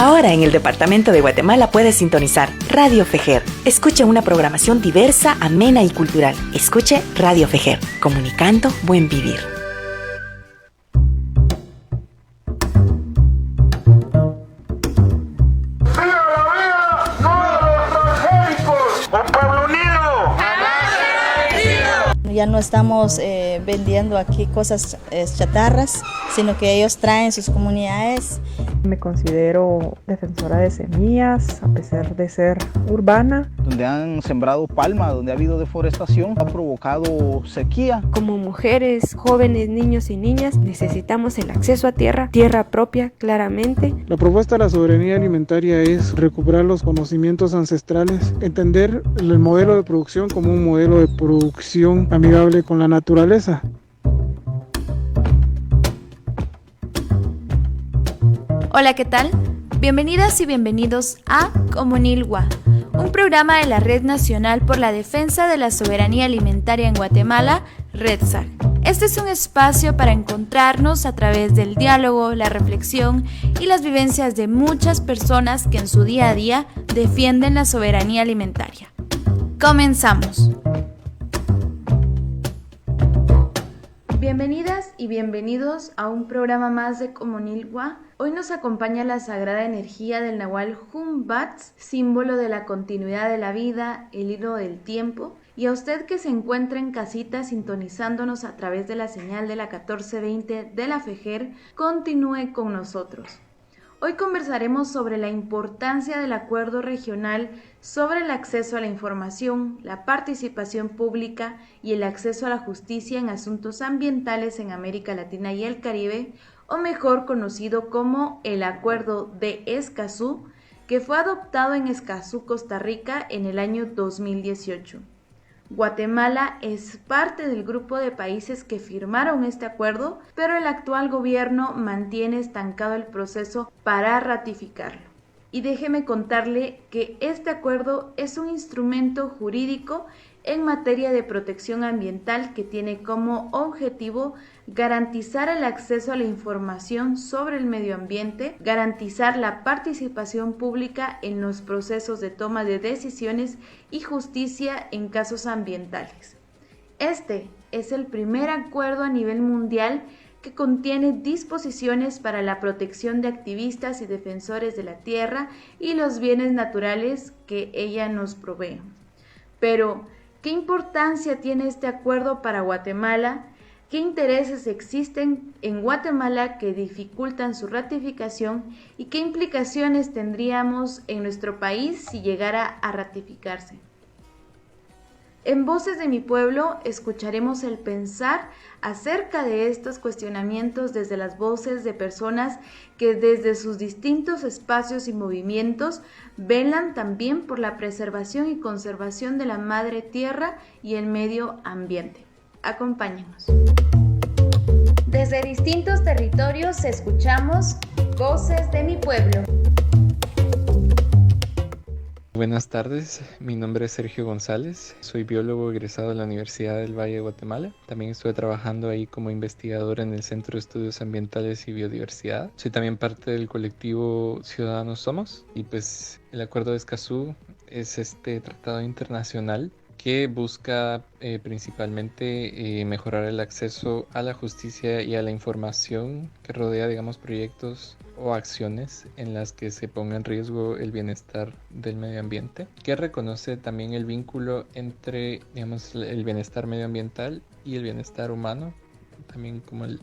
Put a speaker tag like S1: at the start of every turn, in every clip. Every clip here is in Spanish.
S1: Ahora en el departamento de Guatemala puedes sintonizar Radio Fejer. Escuche una programación diversa, amena y cultural. Escuche Radio Fejer, comunicando buen vivir.
S2: Ya no estamos vendiendo aquí cosas chatarras, sino que ellos traen sus comunidades.
S3: Me considero defensora de semillas, a pesar de ser urbana.
S4: Donde han sembrado palma, donde ha habido deforestación, ha provocado sequía.
S5: Como mujeres, jóvenes, niños y niñas, necesitamos el acceso a tierra propia, claramente.
S6: La propuesta de la soberanía alimentaria es recuperar los conocimientos ancestrales, entender el modelo de producción como un modelo de producción amigable con la naturaleza.
S7: Hola, ¿qué tal? Bienvenidas y bienvenidos a Comunilwa, un programa de la Red Nacional por la Defensa de la Soberanía Alimentaria en Guatemala, REDSAG. Este es un espacio para encontrarnos a través del diálogo, la reflexión y las vivencias de muchas personas que en su día a día defienden la soberanía alimentaria. Comenzamos. Bienvenidas y bienvenidos a un programa más de Comunilwa. Hoy nos acompaña la sagrada energía del Nahual Humbats, símbolo de la continuidad de la vida, el hilo del tiempo. Y a usted que se encuentra en casita sintonizándonos a través de la señal de la 1420 de la Fejer, continúe con nosotros. Hoy conversaremos sobre la importancia del acuerdo regional sobre el acceso a la información, la participación pública y el acceso a la justicia en asuntos ambientales en América Latina y el Caribe, o mejor conocido como el Acuerdo de Escazú, que fue adoptado en Escazú, Costa Rica, en el año 2018. Guatemala es parte del grupo de países que firmaron este acuerdo, pero el actual gobierno mantiene estancado el proceso para ratificarlo. Y déjeme contarle que este acuerdo es un instrumento jurídico en materia de protección ambiental que tiene como objetivo garantizar el acceso a la información sobre el medio ambiente, garantizar la participación pública en los procesos de toma de decisiones y justicia en casos ambientales. Este es el primer acuerdo a nivel mundial que contiene disposiciones para la protección de activistas y defensores de la tierra y los bienes naturales que ella nos provee. Pero, ¿qué importancia tiene este acuerdo para Guatemala? ¿Qué intereses existen en Guatemala que dificultan su ratificación y qué implicaciones tendríamos en nuestro país si llegara a ratificarse? En Voces de mi Pueblo escucharemos el pensar acerca de estos cuestionamientos desde las voces de personas que desde sus distintos espacios y movimientos velan también por la preservación y conservación de la madre tierra y el medio ambiente. Acompáñenos. Desde distintos territorios escuchamos Voces de mi Pueblo.
S8: Buenas tardes, mi nombre es Sergio González, soy biólogo egresado de la Universidad del Valle de Guatemala. También estoy trabajando ahí como investigador en el Centro de Estudios Ambientales y Biodiversidad. Soy también parte del colectivo Ciudadanos Somos y pues el Acuerdo de Escazú es este tratado internacional que busca principalmente mejorar el acceso a la justicia y a la información que rodea, digamos, proyectos o acciones en las que se ponga en riesgo el bienestar del medio ambiente, que reconoce también el vínculo entre, digamos, el bienestar medioambiental y el bienestar humano, también como el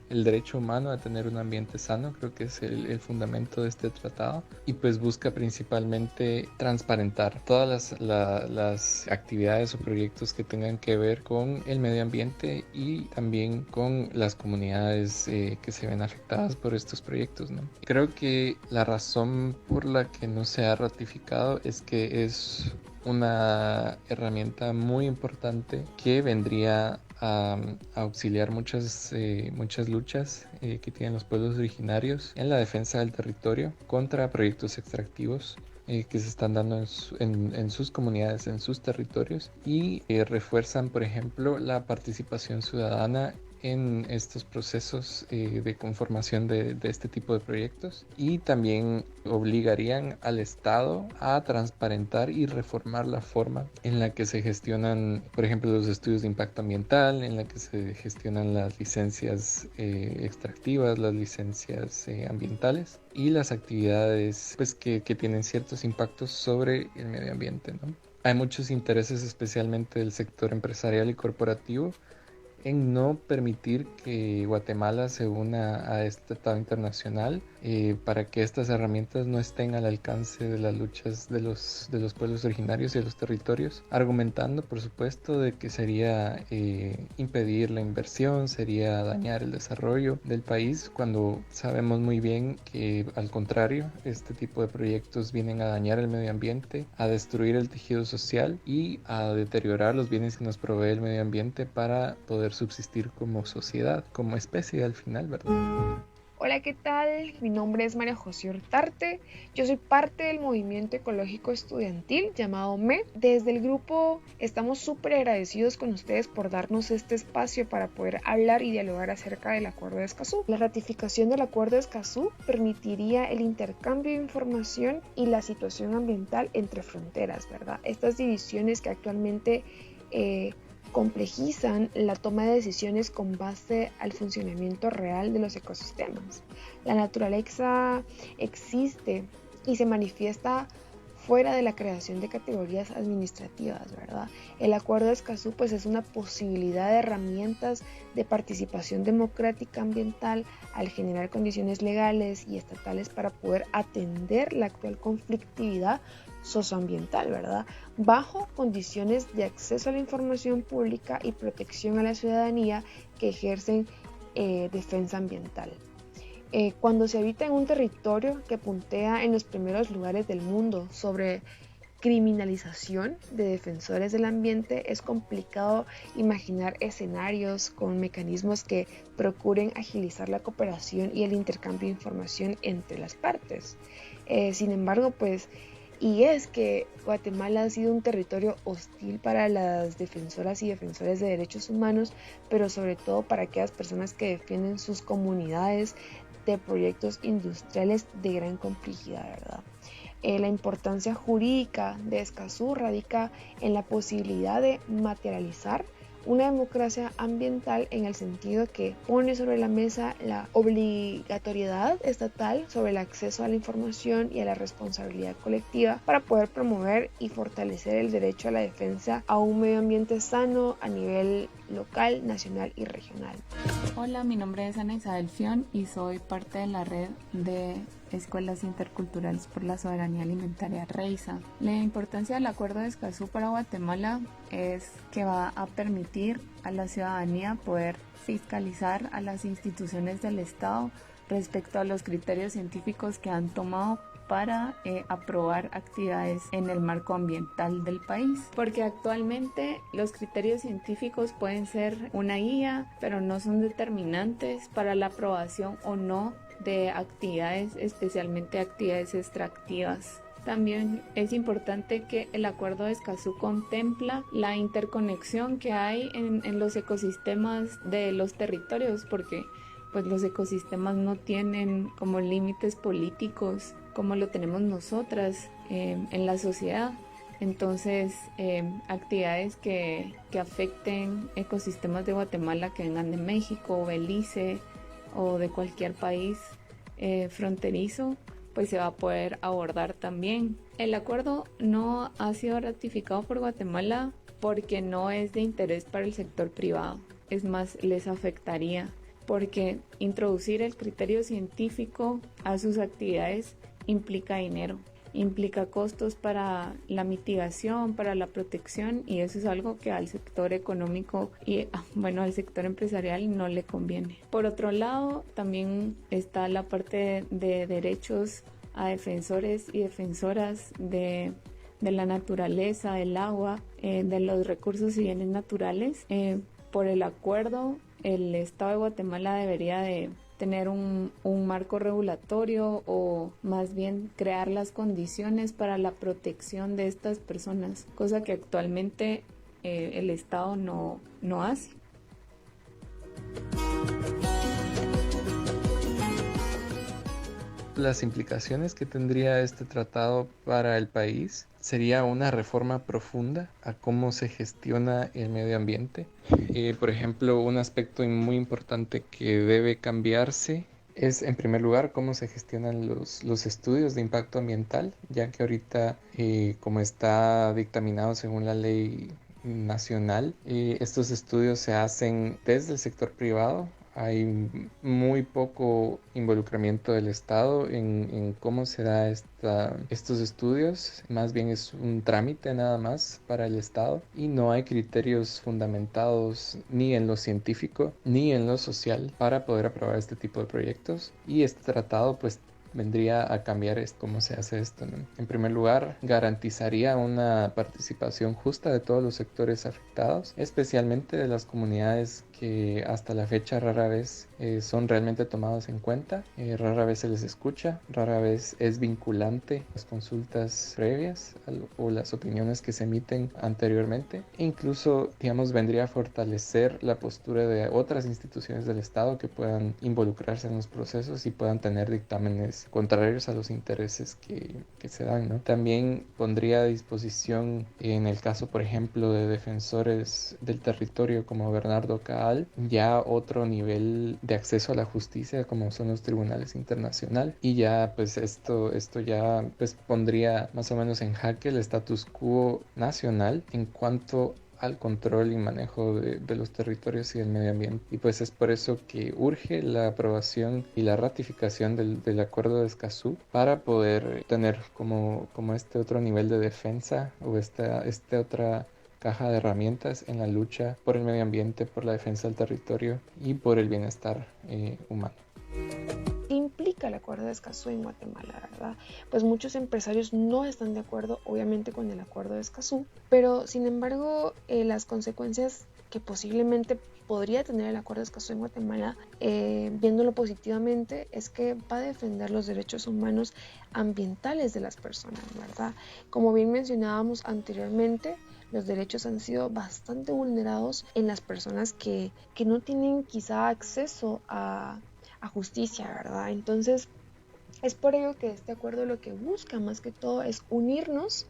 S8: derecho humano a tener un ambiente sano. Creo que es el fundamento de este tratado, y pues busca principalmente transparentar todas las actividades o proyectos que tengan que ver con el medio ambiente y también con las comunidades que se ven afectadas por estos proyectos, ¿no? Creo que la razón por la que no se ha ratificado es que es una herramienta muy importante que vendría a auxiliar muchas luchas que tienen los pueblos originarios en la defensa del territorio contra proyectos extractivos que se están dando en sus comunidades, en sus territorios, y refuerzan, por ejemplo, la participación ciudadana en estos procesos de conformación de este tipo de proyectos, y también obligarían al Estado a transparentar y reformar la forma en la que se gestionan, por ejemplo, los estudios de impacto ambiental, en la que se gestionan las licencias extractivas, las licencias ambientales y las actividades pues, que tienen ciertos impactos sobre el medio ambiente, ¿no? Hay muchos intereses, especialmente del sector empresarial y corporativo, en no permitir que Guatemala se una a este tratado internacional para que estas herramientas no estén al alcance de las luchas de los pueblos originarios y de los territorios, argumentando por supuesto de que sería impedir la inversión, sería dañar el desarrollo del país, cuando sabemos muy bien que al contrario, este tipo de proyectos vienen a dañar el medio ambiente, a destruir el tejido social y a deteriorar los bienes que nos provee el medio ambiente para poder subsistir como sociedad, como especie al final, ¿verdad?
S9: Hola, ¿qué tal? Mi nombre es María José Hurtarte. Yo soy parte del movimiento ecológico estudiantil llamado ME. Desde el grupo estamos súper agradecidos con ustedes por darnos este espacio para poder hablar y dialogar acerca del Acuerdo de Escazú. La ratificación del Acuerdo de Escazú permitiría el intercambio de información y la situación ambiental entre fronteras, ¿verdad? Estas divisiones que actualmente complejizan la toma de decisiones con base al funcionamiento real de los ecosistemas. La naturaleza existe y se manifiesta fuera de la creación de categorías administrativas, ¿verdad? El Acuerdo de Escazú pues, es una posibilidad de herramientas de participación democrática ambiental al generar condiciones legales y estatales para poder atender la actual conflictividad socioambiental, ¿verdad? Bajo condiciones de acceso a la información pública y protección a la ciudadanía que ejercen defensa ambiental. Cuando se habita en un territorio que puntea en los primeros lugares del mundo sobre criminalización de defensores del ambiente, es complicado imaginar escenarios con mecanismos que procuren agilizar la cooperación y el intercambio de información entre las partes. Sin embargo, y es que Guatemala ha sido un territorio hostil para las defensoras y defensores de derechos humanos, pero sobre todo para aquellas personas que defienden sus comunidades de proyectos industriales de gran complejidad, ¿verdad? La importancia jurídica de Escazú radica en la posibilidad de materializar una democracia ambiental en el sentido que pone sobre la mesa la obligatoriedad estatal sobre el acceso a la información y a la responsabilidad colectiva para poder promover y fortalecer el derecho a la defensa a un medio ambiente sano a nivel local, nacional y regional.
S10: Hola, mi nombre es Ana Isabel Fion y soy parte de la red de Escuelas Interculturales por la Soberanía Alimentaria REISA. La importancia del Acuerdo de Escazú para Guatemala es que va a permitir a la ciudadanía poder fiscalizar a las instituciones del Estado respecto a los criterios científicos que han tomado para aprobar actividades en el marco ambiental del país, porque actualmente los criterios científicos pueden ser una guía, pero no son determinantes para la aprobación o no de actividades, especialmente actividades extractivas. También es importante que el Acuerdo de Escazú contempla la interconexión que hay en los ecosistemas de los territorios, porque pues los ecosistemas no tienen como límites políticos como lo tenemos nosotras en la sociedad. Entonces, actividades que afecten ecosistemas de Guatemala que vengan de México, Belice o de cualquier país fronterizo, pues se va a poder abordar también. El acuerdo no ha sido ratificado por Guatemala porque no es de interés para el sector privado. Es más, les afectaría porque introducir el criterio científico a sus actividades implica dinero, implica costos para la mitigación, para la protección, y eso es algo que al sector económico y al sector empresarial no le conviene. Por otro lado, también está la parte de derechos a defensores y defensoras de la naturaleza, del agua, de los recursos y bienes naturales. Por el acuerdo, el Estado de Guatemala debería de tener un marco regulatorio, o más bien crear las condiciones para la protección de estas personas, cosa que actualmente el Estado no hace.
S8: Las implicaciones que tendría este tratado para el país sería una reforma profunda a cómo se gestiona el medio ambiente. Por ejemplo, un aspecto muy importante que debe cambiarse es, en primer lugar, cómo se gestionan los estudios de impacto ambiental, ya que ahorita, como está dictaminado según la ley nacional, estos estudios se hacen desde el sector privado. Hay muy poco involucramiento del Estado en cómo se da estos estudios. Más bien es un trámite nada más para el Estado y no hay criterios fundamentados ni en lo científico ni en lo social para poder aprobar este tipo de proyectos. Y este tratado pues vendría a cambiar cómo se hace esto, ¿no? En primer lugar, garantizaría una participación justa de todos los sectores afectados, especialmente de las comunidades que hasta la fecha rara vez son realmente tomados en cuenta, rara vez se les escucha, rara vez es vinculante las consultas previas o las opiniones que se emiten anteriormente. E incluso, digamos, vendría a fortalecer la postura de otras instituciones del Estado que puedan involucrarse en los procesos y puedan tener dictámenes contrarios a los intereses que se dan, ¿no? También pondría a disposición, en el caso, por ejemplo, de defensores del territorio como Bernardo Caal, ya otro nivel de acceso a la justicia como son los tribunales internacionales, y ya pues esto ya pues pondría más o menos en jaque el status quo nacional en cuanto al control y manejo de los territorios y del medio ambiente. Y pues es por eso que urge la aprobación y la ratificación del Acuerdo de Escazú para poder tener como este otro nivel de defensa o esta otra caja de herramientas en la lucha por el medio ambiente, por la defensa del territorio y por el bienestar humano.
S9: ¿Qué implica el Acuerdo de Escazú en Guatemala, verdad? Pues muchos empresarios no están de acuerdo, obviamente, con el Acuerdo de Escazú, pero sin embargo, las consecuencias que posiblemente podría tener el Acuerdo de Escazú en Guatemala, viéndolo positivamente, es que va a defender los derechos humanos ambientales de las personas, ¿verdad? Como bien mencionábamos anteriormente, los derechos han sido bastante vulnerados en las personas que no tienen quizá acceso a justicia, ¿verdad? Entonces, es por ello que este acuerdo lo que busca más que todo es unirnos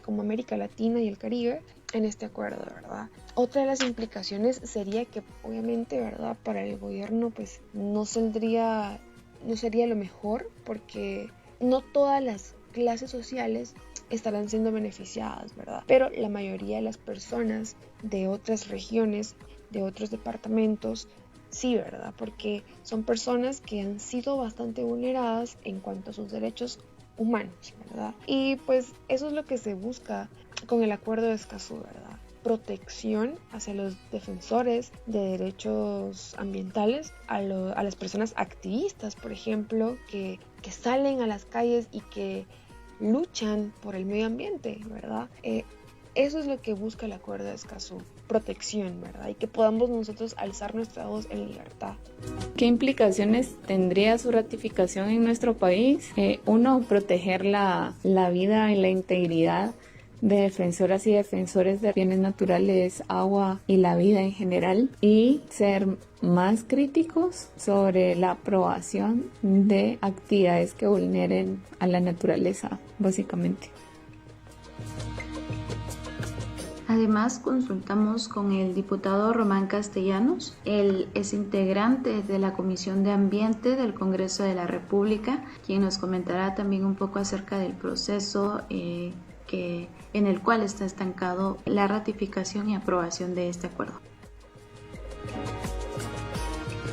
S9: como América Latina y el Caribe en este acuerdo, ¿verdad? Otra de las implicaciones sería que obviamente, ¿verdad?, para el gobierno pues no sería lo mejor, porque no todas las clases sociales estarán siendo beneficiadas, ¿verdad? Pero la mayoría de las personas de otras regiones, de otros departamentos, sí, ¿verdad? Porque son personas que han sido bastante vulneradas en cuanto a sus derechos humanos, ¿verdad? Y pues eso es lo que se busca con el Acuerdo de Escazú, ¿verdad? Protección hacia los defensores de derechos ambientales, a las personas activistas, por ejemplo, que salen a las calles y que luchan por el medio ambiente, ¿verdad? Eso es lo que busca el Acuerdo de Escazú, protección, ¿verdad? Y que podamos nosotros alzar nuestra voz en libertad.
S10: ¿Qué implicaciones tendría su ratificación en nuestro país? Uno, proteger la vida y la integridad de defensoras y defensores de bienes naturales, agua y la vida en general, y ser más críticos sobre la aprobación de actividades que vulneren a la naturaleza, básicamente.
S7: Además, consultamos con el diputado Román Castellanos. Él es integrante de la Comisión de Ambiente del Congreso de la República, quien nos comentará también un poco acerca del proceso en el cual está estancado la ratificación y aprobación de este acuerdo.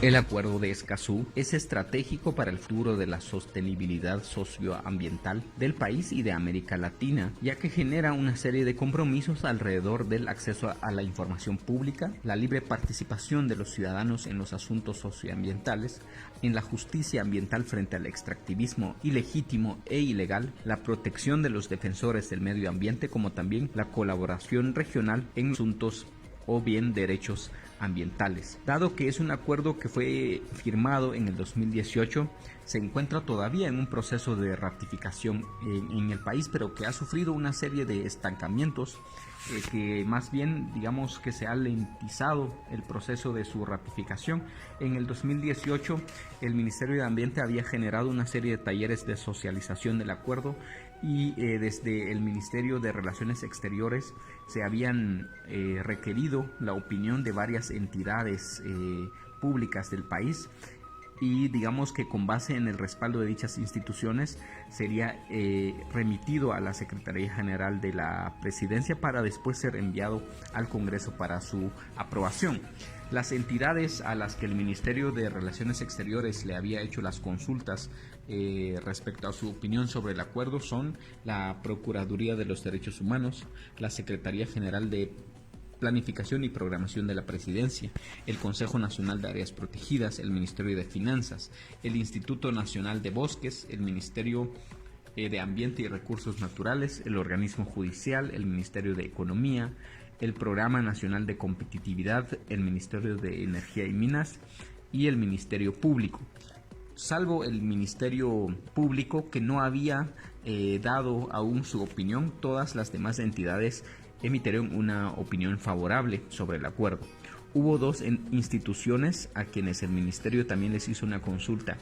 S11: El Acuerdo de Escazú es estratégico para el futuro de la sostenibilidad socioambiental del país y de América Latina, ya que genera una serie de compromisos alrededor del acceso a la información pública, la libre participación de los ciudadanos en los asuntos socioambientales, en la justicia ambiental frente al extractivismo ilegítimo e ilegal, la protección de los defensores del medio ambiente, como también la colaboración regional en asuntos o bien derechos ambientales. Dado que es un acuerdo que fue firmado en el 2018, se encuentra todavía en un proceso de ratificación en el país, pero que ha sufrido una serie de estancamientos que más bien digamos que se ha lentizado el proceso de su ratificación. En el 2018 el Ministerio de Ambiente había generado una serie de talleres de socialización del acuerdo y desde el Ministerio de Relaciones Exteriores se habían requerido la opinión de varias entidades públicas del país, y digamos que con base en el respaldo de dichas instituciones sería remitido a la Secretaría General de la Presidencia para después ser enviado al Congreso para su aprobación. Las entidades a las que el Ministerio de Relaciones Exteriores le había hecho las consultas respecto a su opinión sobre el acuerdo son la Procuraduría de los Derechos Humanos, la Secretaría General de Planificación y Programación de la Presidencia, el Consejo Nacional de Áreas Protegidas, el Ministerio de Finanzas, el Instituto Nacional de Bosques, el Ministerio de Ambiente y Recursos Naturales, el Organismo Judicial, el Ministerio de Economía, el Programa Nacional de Competitividad, el Ministerio de Energía y Minas y el Ministerio Público. Salvo el Ministerio Público, que no había dado aún su opinión, todas las demás entidades emitieron una opinión favorable sobre el acuerdo. Hubo dos instituciones a quienes el ministerio también les hizo una consulta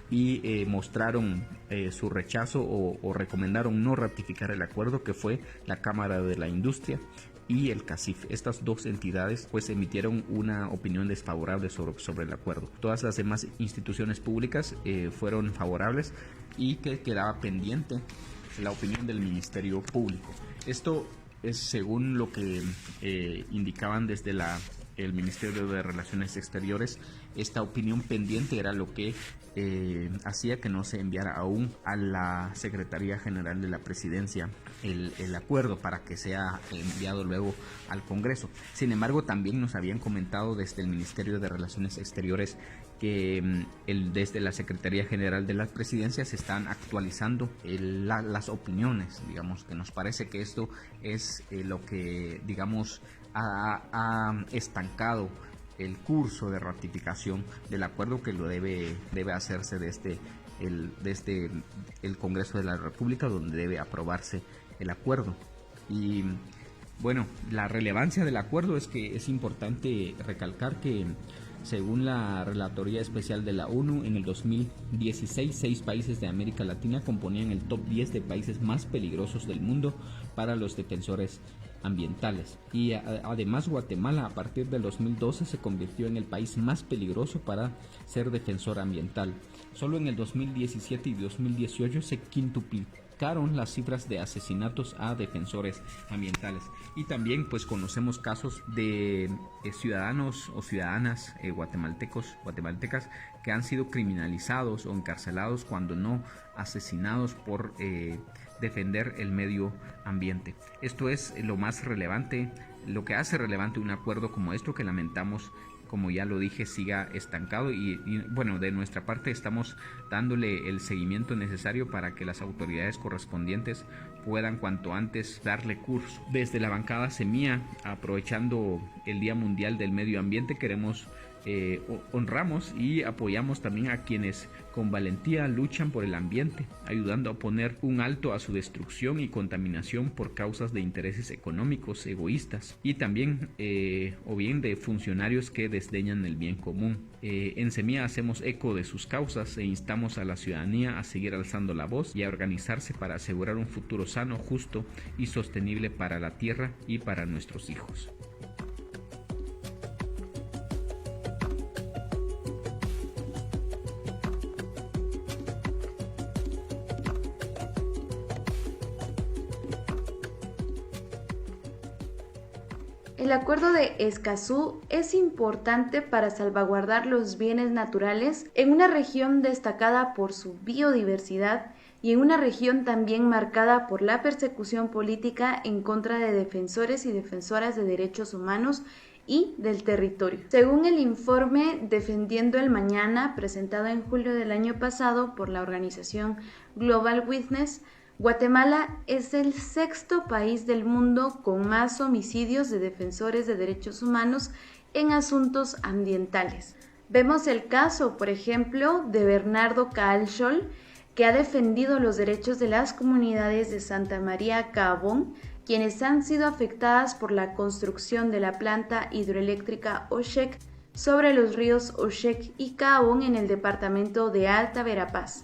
S11: y mostraron su rechazo o recomendaron no ratificar el acuerdo, que fue la Cámara de la Industria y el CACIF. Estas dos entidades pues emitieron una opinión desfavorable sobre el acuerdo. Todas las demás instituciones públicas fueron favorables y que quedaba pendiente la opinión del Ministerio Público. Esto es según lo que indicaban desde el Ministerio de Relaciones Exteriores. Esta opinión pendiente era lo que hacía que no se enviara aún a la Secretaría General de la Presidencia el acuerdo para que sea enviado luego al Congreso. Sin embargo, también nos habían comentado desde el Ministerio de Relaciones Exteriores que desde la Secretaría General de la Presidencia se están actualizando las opiniones. Digamos que nos parece que esto es lo que digamos ha estancado el curso de ratificación del acuerdo, que lo debe hacerse desde el Congreso de la República, donde debe aprobarse el acuerdo. Y bueno, la relevancia del acuerdo es que es importante recalcar que según la Relatoría Especial de la ONU, en el 2016, 6 países de América Latina componían el top 10 de países más peligrosos del mundo para los defensores ambientales. Y además Guatemala a partir del 2012 se convirtió en el país más peligroso para ser defensor ambiental. Solo en el 2017 y 2018 se quintuplicaron las cifras de asesinatos a defensores ambientales. Y también pues conocemos casos de ciudadanos o ciudadanas guatemaltecas que han sido criminalizados o encarcelados, cuando no asesinados, por defender el medio ambiente. Esto es lo más relevante, lo que hace relevante un acuerdo como esto, que lamentamos, como ya lo dije, siga estancado y bueno, de nuestra parte estamos dándole el seguimiento necesario para que las autoridades correspondientes puedan cuanto antes darle curso. Desde la bancada Semilla, aprovechando el Día Mundial del Medio Ambiente, honramos y apoyamos también a quienes con valentía luchan por el ambiente, ayudando a poner un alto a su destrucción y contaminación por causas de intereses económicos egoístas, y también o bien de funcionarios que desdeñan el bien común. En Semilla hacemos eco de sus causas e instamos a la ciudadanía a seguir alzando la voz y a organizarse para asegurar un futuro sano, justo y sostenible para la tierra y para nuestros hijos.
S7: El Acuerdo de Escazú es importante para salvaguardar los bienes naturales en una región destacada por su biodiversidad y en una región también marcada por la persecución política en contra de defensores y defensoras de derechos humanos y del territorio. Según el informe Defendiendo el Mañana, presentado en julio del año pasado por la organización Global Witness, Guatemala es el 6º país del mundo con más homicidios de defensores de derechos humanos en asuntos ambientales. Vemos el caso, por ejemplo, de Bernardo Caalschol, que ha defendido los derechos de las comunidades de Santa María Caabón, quienes han sido afectadas por la construcción de la planta hidroeléctrica Oshek sobre los ríos Oshek y Caabón en el departamento de Alta Verapaz.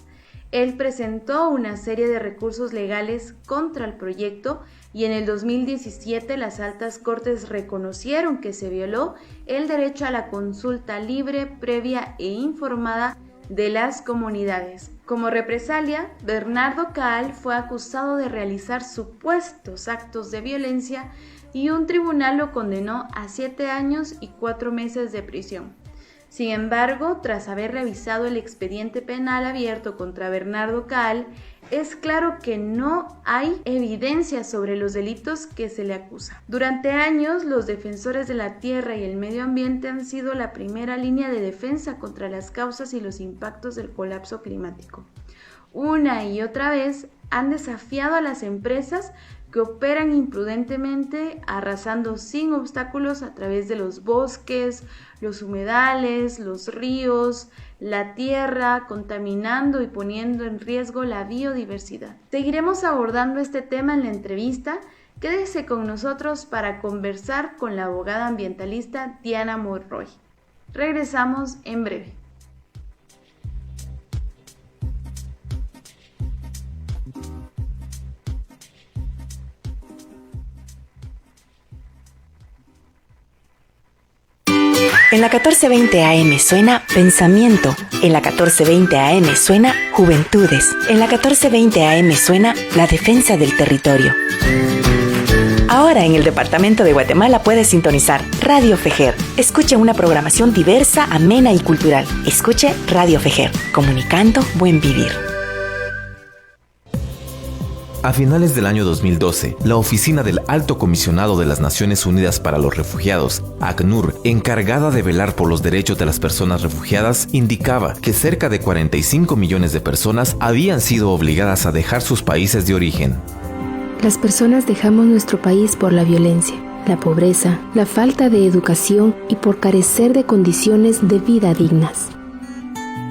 S7: Él presentó una serie de recursos legales contra el proyecto y en el 2017 las altas cortes reconocieron que se violó el derecho a la consulta libre, previa e informada de las comunidades. Como represalia, Bernardo Caal fue acusado de realizar supuestos actos de violencia y un tribunal lo condenó a 7 años y 4 meses de prisión. Sin embargo, tras haber revisado el expediente penal abierto contra Bernardo Caal, es claro que no hay evidencia sobre los delitos que se le acusa. Durante años, los defensores de la tierra y el medio ambiente han sido la primera línea de defensa contra las causas y los impactos del colapso climático. Una y otra vez han desafiado a las empresas que operan imprudentemente, arrasando sin obstáculos a través de los bosques, los humedales, los ríos, la tierra, contaminando y poniendo en riesgo la biodiversidad. Seguiremos abordando este tema en la entrevista. Quédese con nosotros para conversar con la abogada ambientalista Diana Monroy. Regresamos en breve.
S1: En la 1420 AM suena Pensamiento. En la 1420 AM suena Juventudes. En la 1420 AM suena La Defensa del Territorio. Ahora en el departamento de Guatemala puedes sintonizar Radio Fejer. Escuche una programación diversa, amena y cultural. Escuche Radio Fejer, comunicando buen vivir.
S12: A finales del año 2012, la Oficina del Alto Comisionado de las Naciones Unidas para los Refugiados, ACNUR, encargada de velar por los derechos de las personas refugiadas, indicaba que cerca de 45 millones de personas habían sido obligadas a dejar sus países de origen.
S13: Las personas dejamos nuestro país por la violencia, la pobreza, la falta de educación y por carecer de condiciones de vida dignas.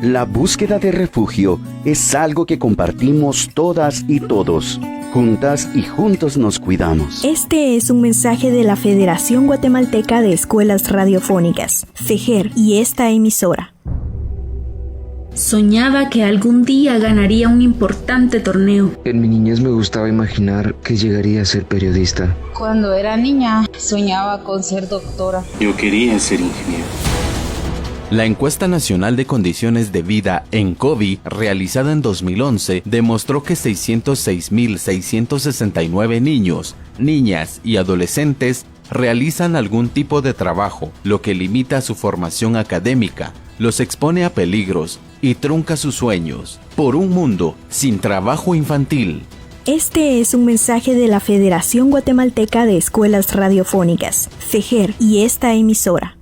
S14: La búsqueda de refugio es algo que compartimos todas y todos. Juntas y juntos nos cuidamos.
S15: Este es un mensaje de la Federación Guatemalteca de Escuelas Radiofónicas, FEJER, y esta emisora.
S16: Soñaba que algún día ganaría un importante torneo.
S17: En mi niñez me gustaba imaginar que llegaría a ser periodista.
S18: Cuando era niña, soñaba con ser doctora.
S19: Yo quería ser ingeniero.
S20: La encuesta nacional de condiciones de vida en COVID, realizada en 2011, demostró que 606.669 niños, niñas y adolescentes realizan algún tipo de trabajo, lo que limita su formación académica, los expone a peligros y trunca sus sueños. Por un mundo sin trabajo infantil.
S15: Este es un mensaje de la Federación Guatemalteca de Escuelas Radiofónicas, FEJER, y esta emisora.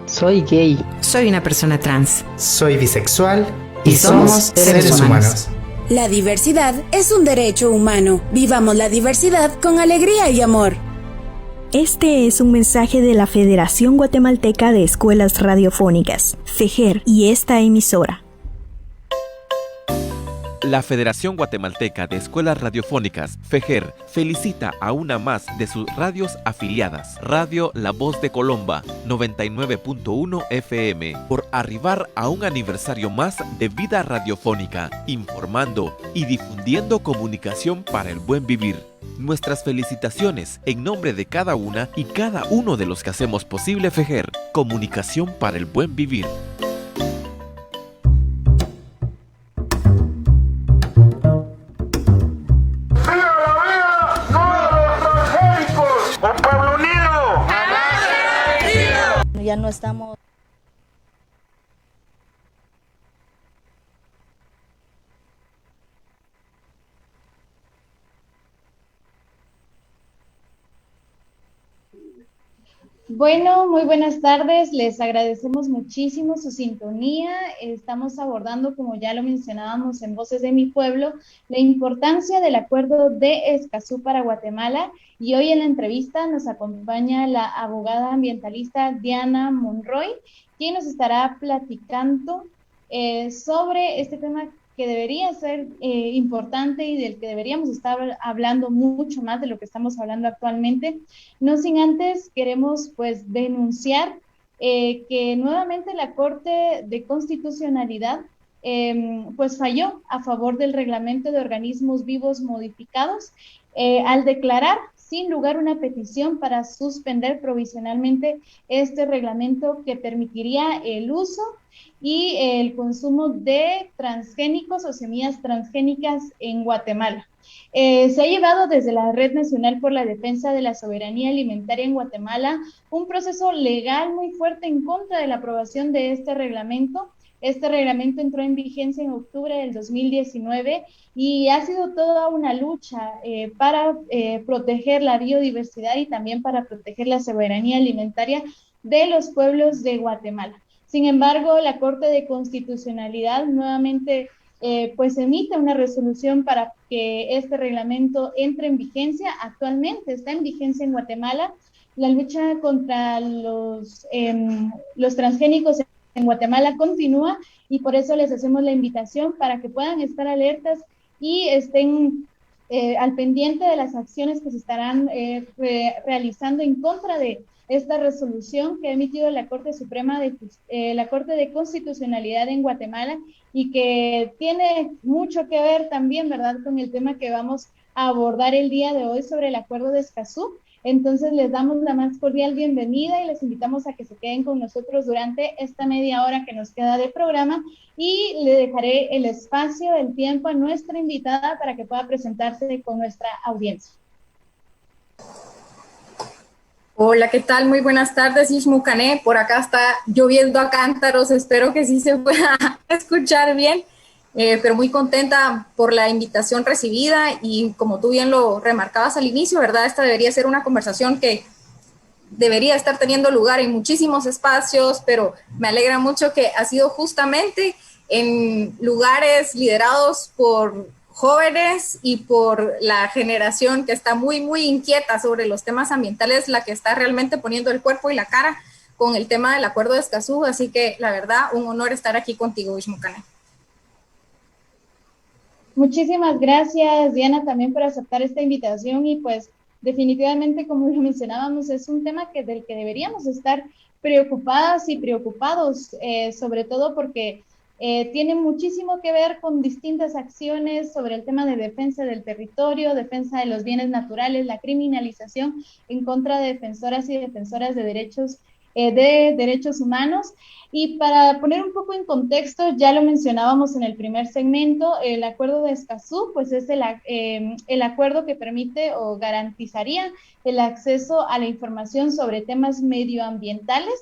S21: Soy gay.
S22: Soy una persona trans.
S23: Soy bisexual y somos seres humanos.
S24: La diversidad es un derecho humano. Vivamos la diversidad con alegría y amor.
S15: Este es un mensaje de la Federación Guatemalteca de Escuelas Radiofónicas, FEJER, y esta emisora.
S12: La Federación Guatemalteca de Escuelas Radiofónicas, FEJER, felicita a una más de sus radios afiliadas, Radio La Voz de Colomba, 99.1 FM, por arribar a un aniversario más de vida radiofónica, informando y difundiendo comunicación para el buen vivir. Nuestras felicitaciones en nombre de cada una y cada uno de los que hacemos posible FEJER, comunicación para el buen vivir.
S2: Ya no estamos.
S3: Bueno, muy buenas tardes, les agradecemos muchísimo su sintonía. Estamos abordando, como ya lo mencionábamos en Voces de mi Pueblo, la importancia del Acuerdo de Escazú para Guatemala, y hoy en la entrevista nos acompaña la abogada ambientalista Diana Monroy, quien nos estará platicando sobre este tema que debería ser importante y del que deberíamos estar hablando mucho más de lo que estamos hablando actualmente. No sin antes queremos pues denunciar que nuevamente la Corte de Constitucionalidad pues falló a favor del reglamento de organismos vivos modificados al declarar sin lugar una petición para suspender provisionalmente este reglamento que permitiría el uso y el consumo de transgénicos o semillas transgénicas en Guatemala. Se ha llevado desde la Red Nacional por la Defensa de la Soberanía Alimentaria en Guatemala un proceso legal muy fuerte en contra de la aprobación de este reglamento. Este reglamento entró en vigencia en octubre del 2019 y ha sido toda una lucha para proteger la biodiversidad y también para proteger la soberanía alimentaria de los pueblos de Guatemala. Sin embargo, la Corte de Constitucionalidad nuevamente pues emite una resolución para que este reglamento entre en vigencia. Actualmente está en vigencia en Guatemala. La lucha contra los transgénicos en Guatemala continúa y por eso les hacemos la invitación para que puedan estar alertas y estén al pendiente de las acciones que se estarán realizando en contra de esta resolución que ha emitido la Corte Suprema la Corte de Constitucionalidad en Guatemala y que tiene mucho que ver también, ¿verdad?, con el tema que vamos a abordar el día de hoy sobre el Acuerdo de Escazú. Entonces les damos la más cordial bienvenida y les invitamos a que se queden con nosotros durante esta media hora que nos queda de programa y le dejaré el espacio, el tiempo a nuestra invitada para que pueda presentarse con nuestra audiencia.
S4: Hola, ¿qué tal? Muy buenas tardes, Ishmucané. Por acá está lloviendo a cántaros, espero que sí se pueda escuchar bien, pero muy contenta por la invitación recibida y como tú bien lo remarcabas al inicio, ¿verdad? Esta debería ser una conversación que debería estar teniendo lugar en muchísimos espacios, pero me alegra mucho que ha sido justamente en lugares liderados por jóvenes y por la generación que está muy, muy inquieta sobre los temas ambientales, la que está realmente poniendo el cuerpo y la cara con el tema del Acuerdo de Escazú. Así que, la verdad, un honor estar aquí contigo, Ishmucané.
S3: Muchísimas gracias, Diana, también por aceptar esta invitación y pues definitivamente, como lo mencionábamos, es un tema del que deberíamos estar preocupadas y preocupados, sobre todo porque tiene muchísimo que ver con distintas acciones sobre el tema de defensa del territorio, defensa de los bienes naturales, la criminalización en contra de defensoras y defensoras de derechos humanos. Y para poner un poco en contexto, ya lo mencionábamos en el primer segmento, el Acuerdo de Escazú, pues es el acuerdo que permite o garantizaría el acceso a la información sobre temas medioambientales.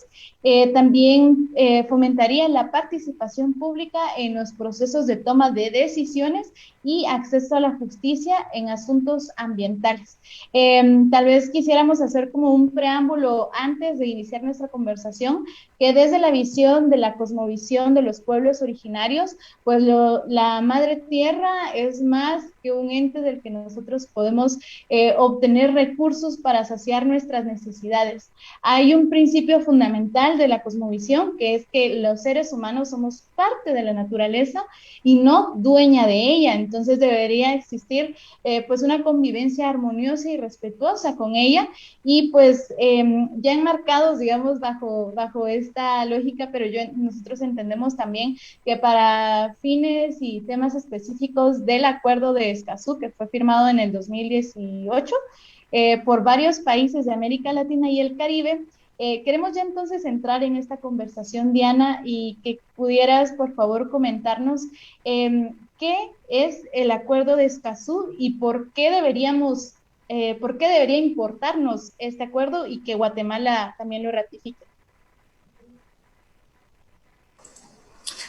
S3: También fomentaría la participación pública en los procesos de toma de decisiones y acceso a la justicia en asuntos ambientales. Tal vez quisiéramos hacer como un preámbulo antes de iniciar nuestra conversación, que desde la visión de la cosmovisión de los pueblos originarios, pues la madre tierra es más que un ente del que nosotros podemos obtener recursos para saciar nuestras necesidades. Hay un principio fundamental de la cosmovisión, que es que los seres humanos somos parte de la naturaleza y no dueña de ella. Entonces debería existir pues una convivencia armoniosa y respetuosa con ella y pues ya enmarcados, digamos, bajo esta lógica, pero nosotros entendemos también que para fines y temas específicos del Acuerdo de Escazú, que fue firmado en el 2018 por varios países de América Latina y el Caribe, queremos ya entonces entrar en esta conversación, Diana, y que pudieras, por favor, comentarnos qué es el Acuerdo de Escazú y por qué debería importarnos este acuerdo y que Guatemala también lo ratifique.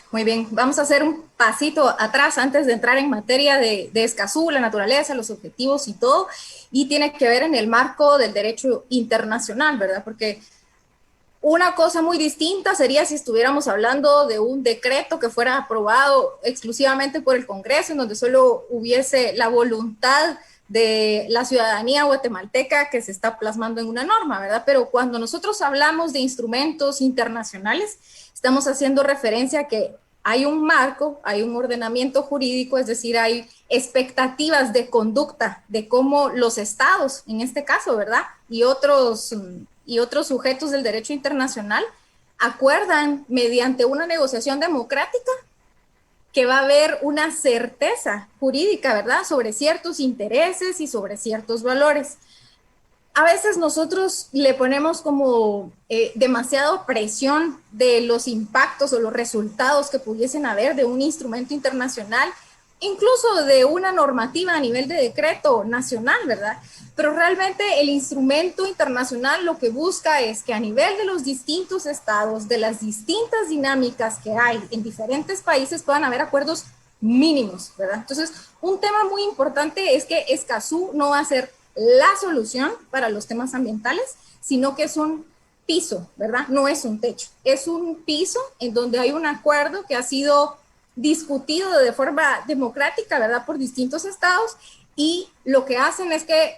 S4: Muy bien, vamos a hacer un pasito atrás antes de entrar en materia de Escazú, la naturaleza, los objetivos y todo, y tiene que ver en el marco del derecho internacional, ¿verdad? Porque Una cosa muy distinta sería si estuviéramos hablando de un decreto que fuera aprobado exclusivamente por el Congreso, en donde solo hubiese la voluntad de la ciudadanía guatemalteca que se está plasmando en una norma, ¿verdad? Pero cuando nosotros hablamos de instrumentos internacionales, estamos haciendo referencia a que hay un marco, hay un ordenamiento jurídico, es decir, hay expectativas de conducta de cómo los estados, en este caso, ¿verdad? Y otros sujetos del derecho internacional acuerdan mediante una negociación democrática que va a haber una certeza jurídica, ¿verdad?, sobre ciertos intereses y sobre ciertos valores. A veces nosotros le ponemos como demasiada presión de los impactos o los resultados que pudiesen haber de un instrumento internacional, incluso de una normativa a nivel de decreto nacional, ¿verdad? Pero realmente el instrumento internacional lo que busca es que a nivel de los distintos estados, de las distintas dinámicas que hay en diferentes países, puedan haber acuerdos mínimos, ¿verdad? Entonces, un tema muy importante es que Escazú no va a ser la solución para los temas ambientales, sino que es un piso, ¿verdad? No es un techo, es un piso en donde hay un acuerdo que ha sido discutido de forma democrática, ¿verdad?, por distintos estados, y lo que hacen es que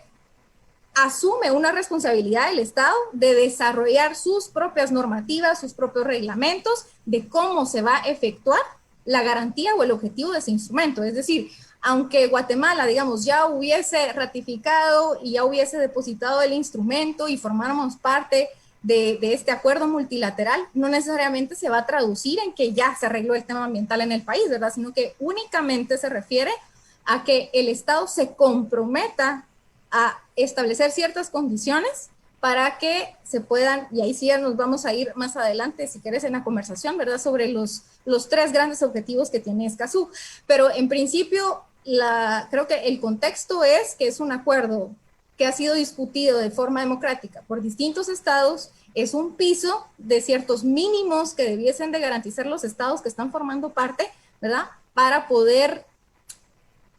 S4: asume una responsabilidad del Estado de desarrollar sus propias normativas, sus propios reglamentos de cómo se va a efectuar la garantía o el objetivo de ese instrumento. Es decir, aunque Guatemala, digamos, ya hubiese ratificado y ya hubiese depositado el instrumento y formáramos parte de este acuerdo multilateral, no necesariamente se va a traducir en que ya se arregló el tema ambiental en el país, ¿verdad? Sino que únicamente se refiere a que el Estado se comprometa a establecer ciertas condiciones para que se puedan, y ahí sí ya nos vamos a ir más adelante, si quieres, en la conversación, ¿verdad?, sobre los tres grandes objetivos que tiene Escazú. Pero en principio, creo que el contexto es que es un acuerdo que ha sido discutido de forma democrática por distintos estados, es un piso de ciertos mínimos que debiesen de garantizar los estados que están formando parte, ¿verdad?, para poder,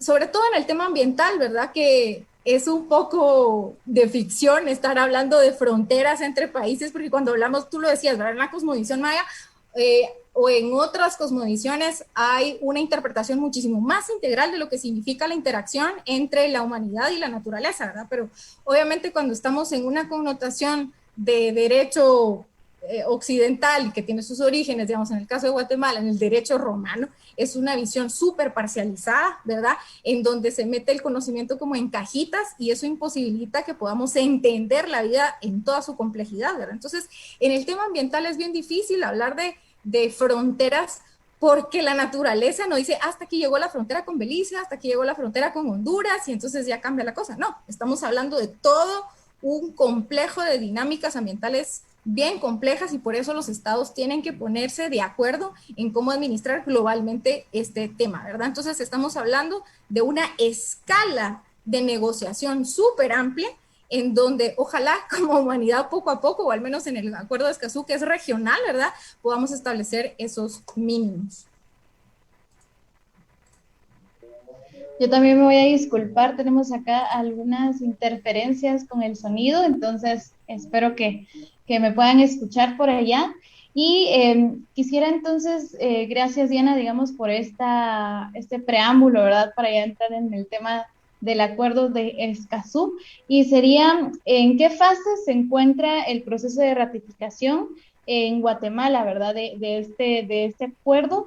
S4: sobre todo en el tema ambiental, ¿verdad?, que es un poco de ficción estar hablando de fronteras entre países, porque cuando hablamos, tú lo decías, ¿verdad?, en la cosmovisión maya o en otras cosmovisiones hay una interpretación muchísimo más integral de lo que significa la interacción entre la humanidad y la naturaleza, ¿verdad? Pero obviamente cuando estamos en una connotación de derecho occidental que tiene sus orígenes, digamos, en el caso de Guatemala, en el derecho romano, es una visión súper parcializada, ¿verdad?, en donde se mete el conocimiento como en cajitas y eso imposibilita que podamos entender la vida en toda su complejidad, ¿verdad? Entonces, en el tema ambiental es bien difícil hablar de fronteras porque la naturaleza no dice hasta aquí llegó la frontera con Belice, hasta aquí llegó la frontera con Honduras y entonces ya cambia la cosa. No, estamos hablando de todo un complejo de dinámicas ambientales bien complejas y por eso los estados tienen que ponerse de acuerdo en cómo administrar globalmente este tema, ¿verdad? Entonces estamos hablando de una escala de negociación súper amplia en donde ojalá como humanidad poco a poco, o al menos en el acuerdo de Escazú, que es regional, ¿verdad?, podamos establecer esos mínimos.
S3: Yo también me voy a disculpar, tenemos acá algunas interferencias con el sonido, entonces espero que me puedan escuchar por allá. Y quisiera entonces, gracias Diana, digamos, por este preámbulo, ¿verdad?, para ya entrar en el tema del acuerdo de Escazú, y sería, ¿en qué fase se encuentra el proceso de ratificación en Guatemala, ¿verdad?, de este acuerdo?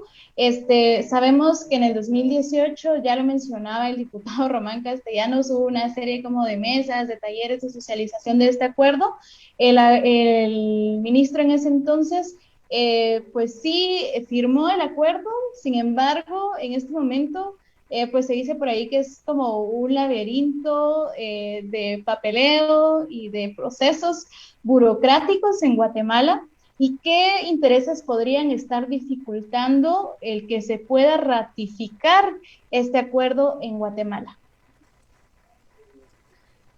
S3: Sabemos que en el 2018, ya lo mencionaba el diputado Román Castellanos, hubo una serie como de mesas, de talleres de socialización de este acuerdo. El ministro en ese entonces, pues sí, firmó el acuerdo, sin embargo, en este momento, pues se dice por ahí que es como un laberinto de papeleo y de procesos burocráticos en Guatemala. ¿Y qué intereses podrían estar dificultando el que se pueda ratificar este acuerdo en Guatemala?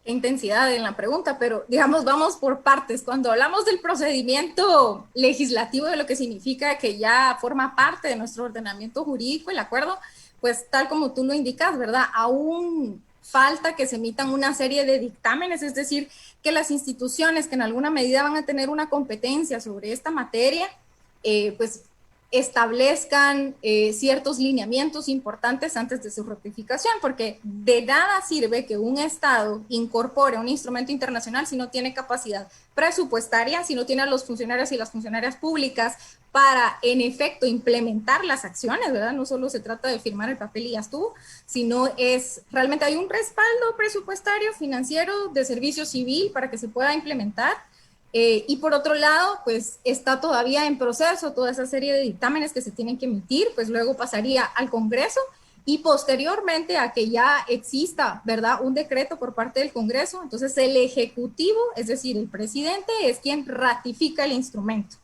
S4: Qué intensidad en la pregunta, pero digamos, vamos por partes. Cuando hablamos del procedimiento legislativo, de lo que significa que ya forma parte de nuestro ordenamiento jurídico, el acuerdo, pues tal como tú lo indicas, ¿verdad?, aún falta que se emitan una serie de dictámenes, es decir, que las instituciones que en alguna medida van a tener una competencia sobre esta materia, pues establezcan ciertos lineamientos importantes antes de su ratificación, porque de nada sirve que un Estado incorpore un instrumento internacional si no tiene capacidad presupuestaria, si no tiene a los funcionarios y las funcionarias públicas para, en efecto, implementar las acciones, ¿verdad? No solo se trata de firmar el papel y ya estuvo, sino realmente hay un respaldo presupuestario, financiero, de servicio civil para que se pueda implementar. Y por otro lado, pues está todavía en proceso toda esa serie de dictámenes que se tienen que emitir, pues luego pasaría al Congreso y posteriormente a que ya exista, ¿verdad?, un decreto por parte del Congreso, entonces el Ejecutivo, es decir, el presidente, es quien ratifica el instrumento.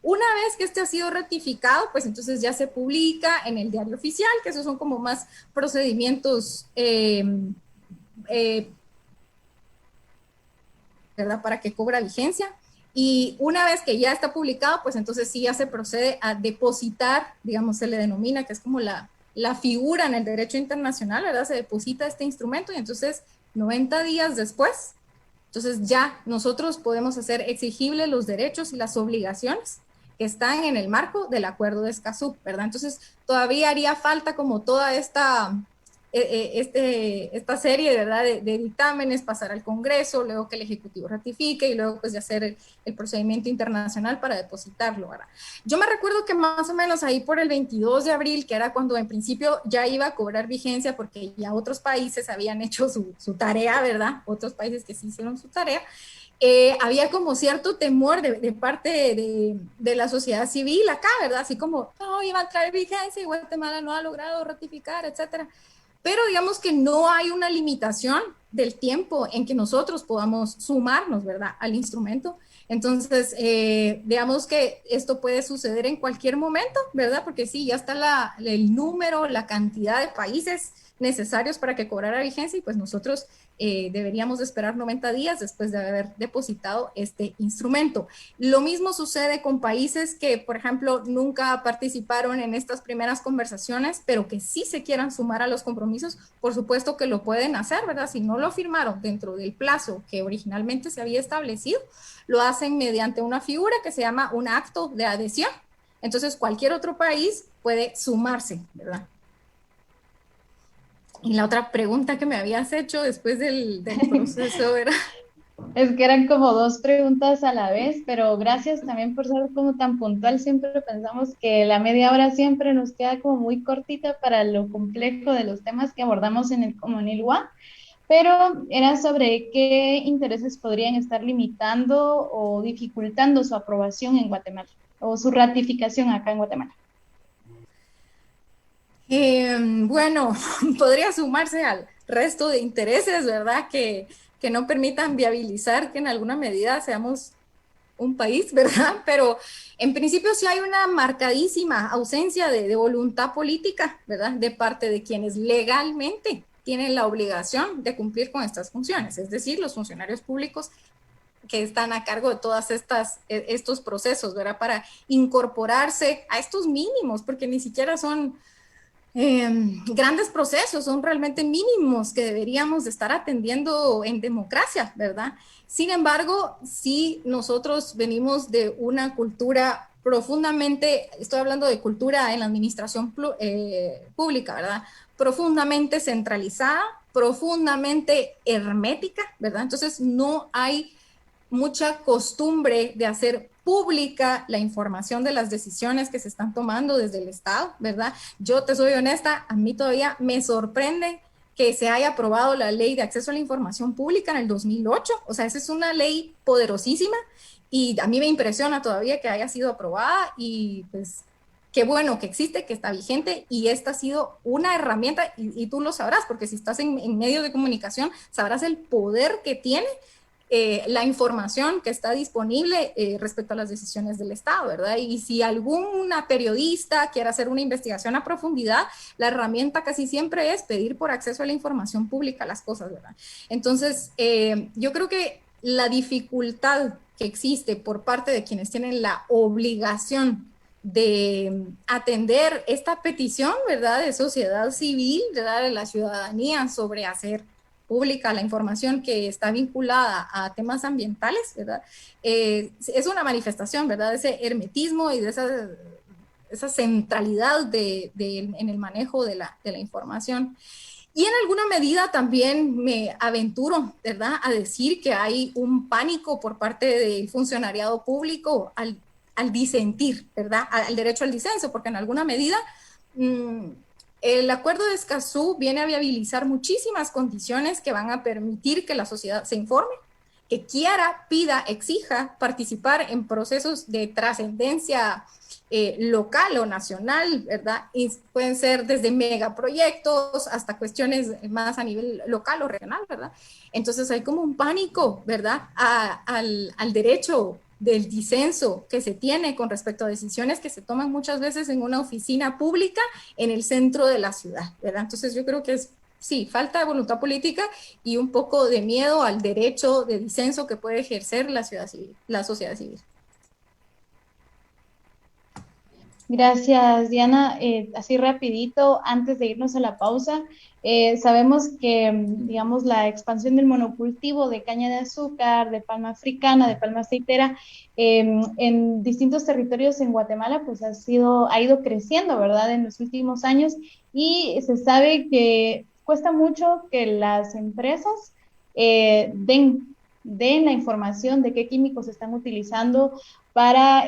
S4: Una vez que este ha sido ratificado, pues entonces ya se publica en el Diario Oficial, que esos son como más procedimientos ¿verdad?, para que cobra vigencia. Y una vez que ya está publicado, pues entonces sí ya se procede a depositar, digamos, se le denomina, que es como la figura en el derecho internacional, ¿verdad? Se deposita este instrumento y entonces 90 días después, entonces ya nosotros podemos hacer exigibles los derechos y las obligaciones que están en el marco del Acuerdo de Escazú, ¿verdad? Entonces todavía haría falta como toda esta serie, ¿verdad?, de dictámenes, pasar al Congreso, luego que el Ejecutivo ratifique y luego pues de hacer el procedimiento internacional para depositarlo, ¿verdad? Yo me recuerdo que más o menos ahí por el 22 de abril, que era cuando en principio ya iba a cobrar vigencia porque ya otros países habían hecho su tarea, ¿verdad? Otros países que sí hicieron su tarea. Había como cierto temor de parte de la sociedad civil acá, ¿verdad? Así como, no, iba a traer vigencia y Guatemala no ha logrado ratificar, etcétera. Pero digamos que no hay una limitación del tiempo en que nosotros podamos sumarnos, ¿verdad?, al instrumento. Entonces, digamos que esto puede suceder en cualquier momento, ¿verdad? Porque sí, ya está el número, la cantidad de países necesarios para que cobrara vigencia y pues nosotros deberíamos de esperar 90 días después de haber depositado este instrumento. Lo mismo sucede con países que, por ejemplo, nunca participaron en estas primeras conversaciones, pero que sí se quieran sumar a los compromisos, por supuesto que lo pueden hacer, ¿verdad? Si no lo firmaron dentro del plazo que originalmente se había establecido, lo hacen mediante una figura que se llama un acto de adhesión. Entonces, cualquier otro país puede sumarse, ¿verdad? Y la otra pregunta que me habías hecho después del proceso era...
S3: Es que eran como dos preguntas a la vez, pero gracias también por ser como tan puntual. Siempre pensamos que la media hora siempre nos queda como muy cortita para lo complejo de los temas que abordamos en el Comunil-UA, pero era sobre qué intereses podrían estar limitando o dificultando su aprobación en Guatemala o su ratificación acá en Guatemala.
S4: Bueno, podría sumarse al resto de intereses, ¿verdad? Que no permitan viabilizar que en alguna medida seamos un país, ¿verdad? Pero en principio sí hay una marcadísima ausencia de voluntad política, ¿verdad? De parte de quienes legalmente tienen la obligación de cumplir con estas funciones, es decir, los funcionarios públicos que están a cargo de todas estos procesos, ¿verdad? Para incorporarse a estos mínimos, porque ni siquiera son grandes procesos, son realmente mínimos que deberíamos de estar atendiendo en democracia, ¿verdad? Sin embargo, sí nosotros venimos de una cultura profundamente, estoy hablando de cultura en la administración pública, ¿verdad? Profundamente centralizada, profundamente hermética, ¿verdad? Entonces no hay mucha costumbre de hacer pública la información de las decisiones que se están tomando desde el Estado, ¿verdad? Yo te soy honesta, a mí todavía me sorprende que se haya aprobado la ley de acceso a la información pública en el 2008, o sea, esa es una ley poderosísima y a mí me impresiona todavía que haya sido aprobada y pues qué bueno que existe, que está vigente y esta ha sido una herramienta y tú lo sabrás, porque si estás en medios de comunicación sabrás el poder que tiene la información que está disponible respecto a las decisiones del Estado, ¿verdad? Y si alguna periodista quiere hacer una investigación a profundidad, la herramienta casi siempre es pedir por acceso a la información pública las cosas, ¿verdad? Entonces, yo creo que la dificultad que existe por parte de quienes tienen la obligación de atender esta petición, ¿verdad?, de sociedad civil, ¿verdad?, de la ciudadanía sobre hacer pública, la información que está vinculada a temas ambientales, ¿verdad? Es una manifestación, ¿verdad? De ese hermetismo y de esa centralidad en el manejo de la información. Y en alguna medida también me aventuro, ¿verdad?, a decir que hay un pánico por parte del funcionariado público al disentir, ¿verdad?, al derecho al disenso, porque en alguna medida el acuerdo de Escazú viene a viabilizar muchísimas condiciones que van a permitir que la sociedad se informe, que quiera, pida, exija participar en procesos de trascendencia local o nacional, ¿verdad? Y pueden ser desde megaproyectos hasta cuestiones más a nivel local o regional, ¿verdad? Entonces hay como un pánico, ¿verdad?, al derecho del disenso que se tiene con respecto a decisiones que se toman muchas veces en una oficina pública en el centro de la ciudad, ¿verdad? Entonces yo creo que sí, falta de voluntad política y un poco de miedo al derecho de disenso que puede ejercer la sociedad civil.
S3: Gracias, Diana. Así rapidito, antes de irnos a la pausa, sabemos que, digamos, la expansión del monocultivo de caña de azúcar, de palma africana, de palma aceitera, en distintos territorios en Guatemala, pues ha ido creciendo, ¿verdad?, en los últimos años, y se sabe que cuesta mucho que las empresas den la información de qué químicos están utilizando para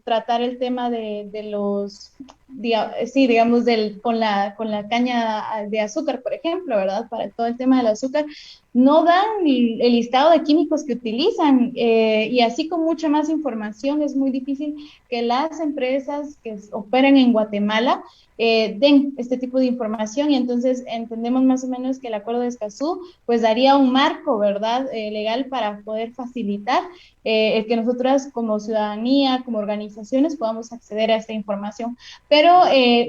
S3: tratar el tema de los, digamos, con la caña de azúcar, por ejemplo, ¿verdad? Para todo el tema del azúcar, no dan el listado de químicos que utilizan, y así con mucha más información es muy difícil que las empresas que operan en Guatemala den este tipo de información, y entonces entendemos más o menos que el acuerdo de Escazú pues daría un marco, ¿verdad?, legal para poder facilitar el que nosotras como ciudadanía, como organizaciones podamos acceder a esta información. Pero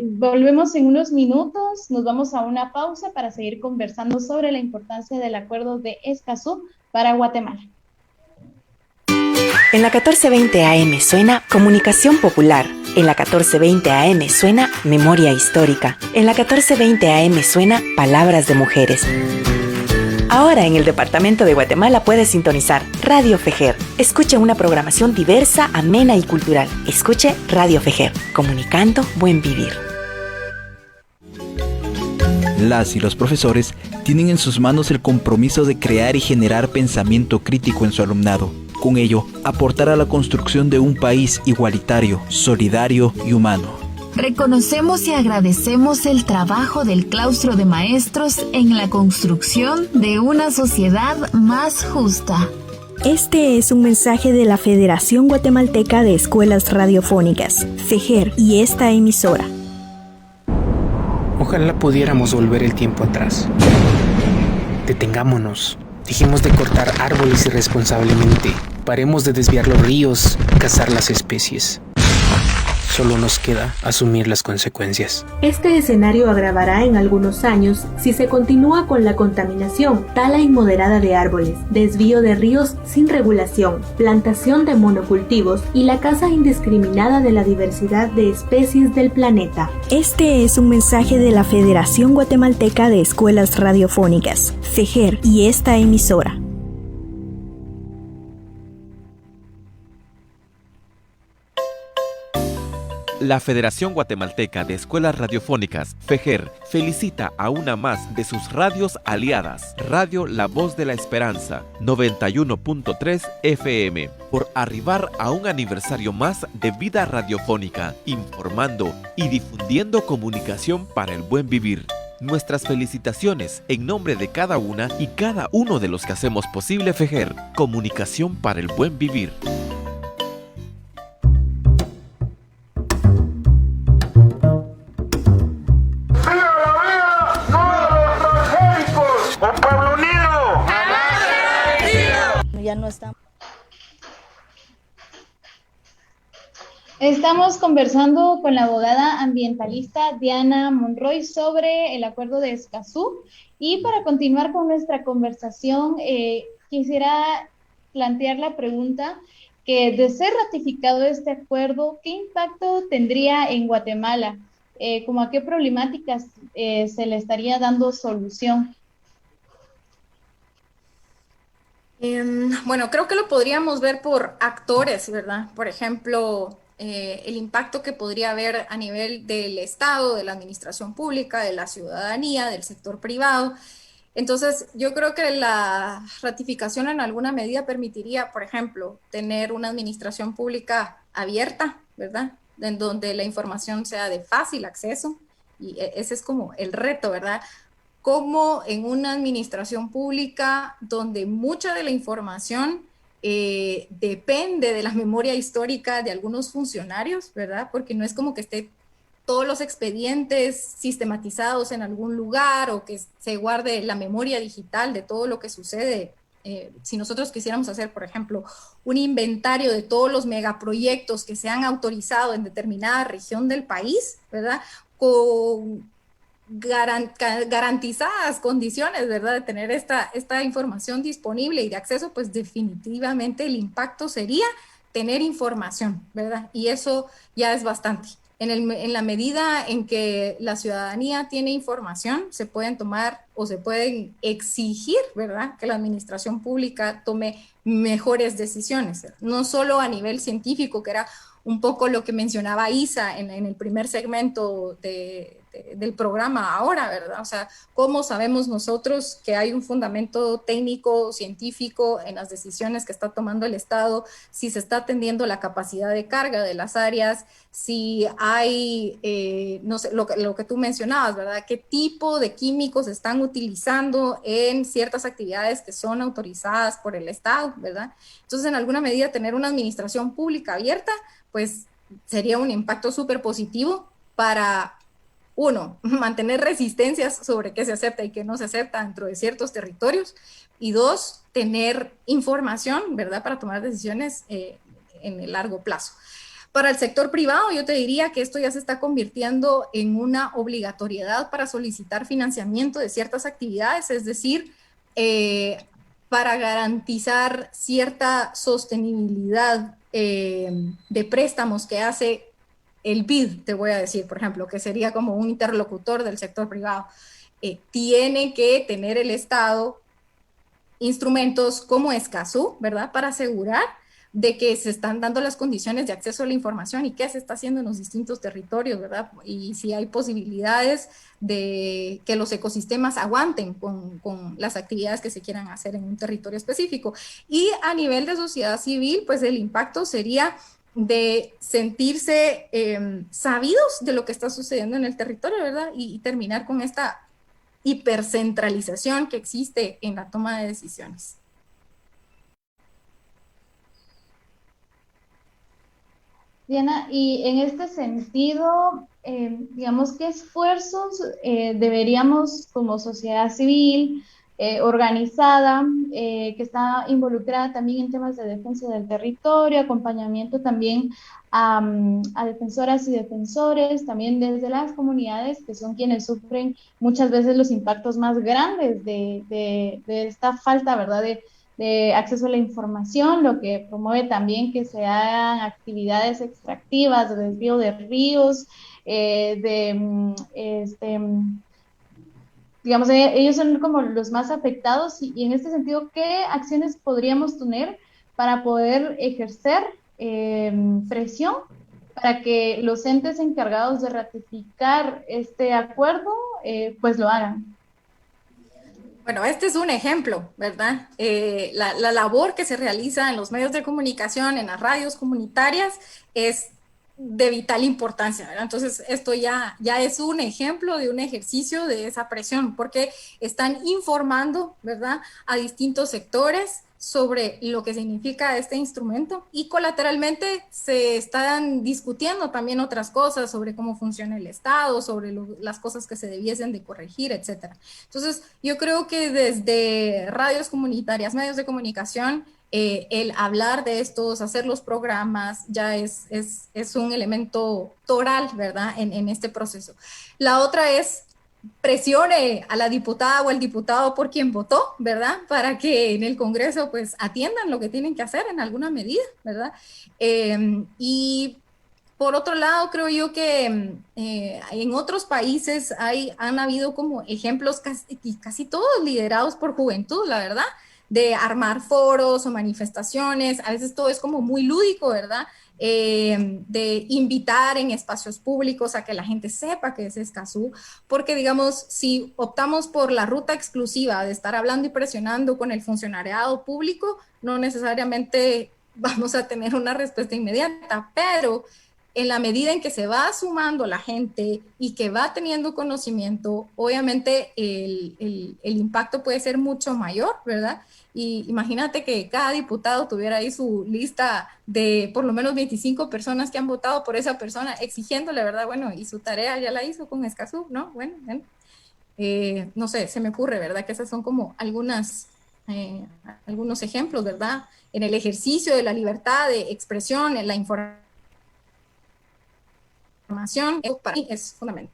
S3: volvemos en unos minutos, nos vamos a una pausa para seguir conversando sobre la importancia del acuerdo de Escazú para Guatemala.
S1: En la 1420 AM suena Comunicación Popular. En la 1420 AM suena Memoria Histórica. En la 1420 AM suena Palabras de Mujeres. Ahora en el departamento de Guatemala puedes sintonizar Radio Fejer. Escuche una programación diversa, amena y cultural. Escuche Radio Fejer, comunicando buen vivir.
S5: Las y los profesores tienen en sus manos el compromiso de crear y generar pensamiento crítico en su alumnado. Con ello, aportar a la construcción de un país igualitario, solidario y humano.
S16: Reconocemos y agradecemos el trabajo del claustro de maestros en la construcción de una sociedad más justa.
S15: Este es un mensaje de la Federación Guatemalteca de Escuelas Radiofónicas, FEJER, y esta emisora.
S23: Ojalá pudiéramos volver el tiempo atrás. Detengámonos. Dejemos de cortar árboles irresponsablemente. Paremos de desviar los ríos, cazar las especies. Solo nos queda asumir las consecuencias.
S6: Este escenario agravará en algunos años si se continúa con la contaminación, tala inmoderada de árboles, desvío de ríos sin regulación, plantación de monocultivos y la caza indiscriminada de la diversidad de especies del planeta.
S15: Este es un mensaje de la Federación Guatemalteca de Escuelas Radiofónicas, FEJER, y esta emisora.
S12: La Federación Guatemalteca de Escuelas Radiofónicas, FEJER, felicita a una más de sus radios aliadas, Radio La Voz de la Esperanza, 91.3 FM, por arribar a un aniversario más de vida radiofónica, informando y difundiendo comunicación para el buen vivir. Nuestras felicitaciones en nombre de cada una y cada uno de los que hacemos posible FEJER, comunicación para el buen vivir.
S2: Ya no estamos.
S3: Estamos conversando con la abogada ambientalista Diana Monroy sobre el acuerdo de Escazú, y para continuar con nuestra conversación quisiera plantear la pregunta que, de ser ratificado este acuerdo, ¿qué impacto tendría en Guatemala? ¿Cómo a qué problemáticas se le estaría dando solución?
S4: Bueno, creo que lo podríamos ver por actores, ¿verdad? Por ejemplo, el impacto que podría haber a nivel del Estado, de la administración pública, de la ciudadanía, del sector privado. Entonces, yo creo que la ratificación en alguna medida permitiría, por ejemplo, tener una administración pública abierta, ¿verdad? En donde la información sea de fácil acceso, y ese es como el reto, ¿verdad? Como en una administración pública donde mucha de la información depende de la memoria histórica de algunos funcionarios, ¿verdad? Porque no es como que esté todos los expedientes sistematizados en algún lugar o que se guarde la memoria digital de todo lo que sucede. Si nosotros quisiéramos hacer, por ejemplo, un inventario de todos los megaproyectos que se han autorizado en determinada región del país, ¿verdad? Con garantizadas condiciones, ¿verdad? De tener esta información disponible y de acceso, pues definitivamente el impacto sería tener información, ¿verdad? Y eso ya es bastante. En la medida en que la ciudadanía tiene información, se pueden tomar o se pueden exigir, ¿verdad?, que la administración pública tome mejores decisiones, no solo a nivel científico, que era un poco lo que mencionaba Isa en el primer segmento del programa ahora, ¿verdad? O sea, ¿cómo sabemos nosotros que hay un fundamento técnico, científico en las decisiones que está tomando el Estado? Si se está atendiendo la capacidad de carga de las áreas, si hay, no sé, lo que tú mencionabas, ¿verdad? ¿Qué tipo de químicos están utilizando en ciertas actividades que son autorizadas por el Estado, ¿verdad? Entonces, en alguna medida, tener una administración pública abierta, pues sería un impacto súper positivo para, uno, mantener resistencias sobre qué se acepta y qué no se acepta dentro de ciertos territorios, y dos, tener información, ¿verdad?, para tomar decisiones en el largo plazo. Para el sector privado, yo te diría que esto ya se está convirtiendo en una obligatoriedad para solicitar financiamiento de ciertas actividades, es decir, para garantizar cierta sostenibilidad de préstamos que hace el BID, te voy a decir, por ejemplo, que sería como un interlocutor del sector privado. Tiene que tener el Estado instrumentos como Escazú, ¿verdad?, para asegurar de que se están dando las condiciones de acceso a la información y qué se está haciendo en los distintos territorios, ¿verdad? Y si hay posibilidades de que los ecosistemas aguanten con las actividades que se quieran hacer en un territorio específico. Y a nivel de sociedad civil, pues el impacto sería de sentirse sabidos de lo que está sucediendo en el territorio, ¿verdad? Y terminar con esta hipercentralización que existe en la toma de decisiones.
S3: Diana, y en este sentido, digamos, ¿qué esfuerzos deberíamos como sociedad civil organizada, que está involucrada también en temas de defensa del territorio, acompañamiento también a defensoras y defensores, también desde las comunidades, que son quienes sufren muchas veces los impactos más grandes de esta falta, ¿verdad?, de acceso a la información, lo que promueve también que se hagan actividades extractivas, de desvío de ríos, digamos, ellos son como los más afectados y en este sentido, ¿qué acciones podríamos tener para poder ejercer presión para que los entes encargados de ratificar este acuerdo pues lo hagan?
S4: Bueno, este es un ejemplo, ¿verdad? La labor que se realiza en los medios de comunicación, en las radios comunitarias, es de vital importancia, ¿verdad? Entonces, esto ya es un ejemplo de un ejercicio de esa presión, porque están informando, ¿verdad?, a distintos sectores sobre lo que significa este instrumento, y colateralmente se están discutiendo también otras cosas sobre cómo funciona el Estado, sobre las cosas que se debiesen de corregir, etcétera. Entonces, yo creo que desde radios comunitarias, medios de comunicación, el hablar de estos, hacer los programas, ya es un elemento toral, ¿verdad?, en este proceso. La otra es presione a la diputada o al diputado por quien votó, ¿verdad?, para que en el Congreso pues atiendan lo que tienen que hacer en alguna medida, ¿verdad? Y por otro lado, creo yo que en otros países han habido como ejemplos casi todos liderados por juventud, la verdad, de armar foros o manifestaciones, a veces todo es como muy lúdico, ¿verdad? De invitar en espacios públicos a que la gente sepa que es Escazú, porque digamos, si optamos por la ruta exclusiva de estar hablando y presionando con el funcionariado público, no necesariamente vamos a tener una respuesta inmediata, pero en la medida en que se va sumando la gente y que va teniendo conocimiento, obviamente el impacto puede ser mucho mayor, ¿verdad? Y imagínate que cada diputado tuviera ahí su lista de por lo menos 25 personas que han votado por esa persona, exigiéndole, ¿verdad? Bueno, y su tarea ya la hizo con Escazú, ¿no? Bueno, no sé, se me ocurre, ¿verdad? Que esas son como algunos ejemplos, ¿verdad? En el ejercicio de la libertad de expresión, en la información, para mí es fundamental.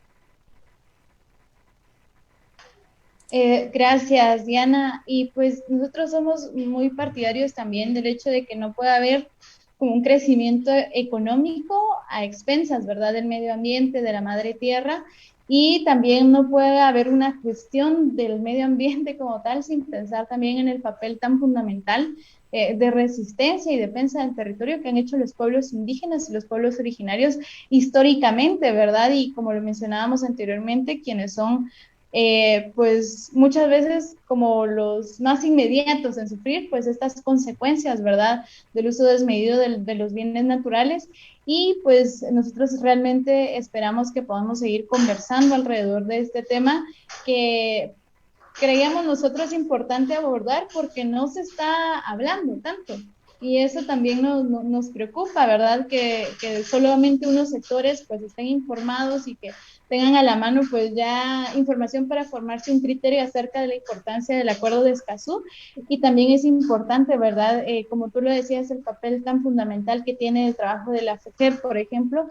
S3: Gracias, Diana. Y pues nosotros somos muy partidarios también del hecho de que no pueda haber como un crecimiento económico a expensas, ¿verdad?, del medio ambiente, de la madre tierra, y también no puede haber una gestión del medio ambiente como tal sin pensar también en el papel tan fundamental de resistencia y defensa del territorio que han hecho los pueblos indígenas y los pueblos originarios históricamente, ¿verdad? Y como lo mencionábamos anteriormente, quienes son pues muchas veces como los más inmediatos en sufrir pues estas consecuencias, ¿verdad?, del uso desmedido de los bienes naturales. Y pues nosotros realmente esperamos que podamos seguir conversando alrededor de este tema que creíamos nosotros importante abordar porque no se está hablando tanto. Y eso también nos preocupa, ¿verdad? Que solamente unos sectores pues estén informados y que tengan a la mano pues ya información para formarse un criterio acerca de la importancia del Acuerdo de Escazú. Y también es importante, ¿verdad? Como tú lo decías, el papel tan fundamental que tiene el trabajo de la FEJER, por ejemplo,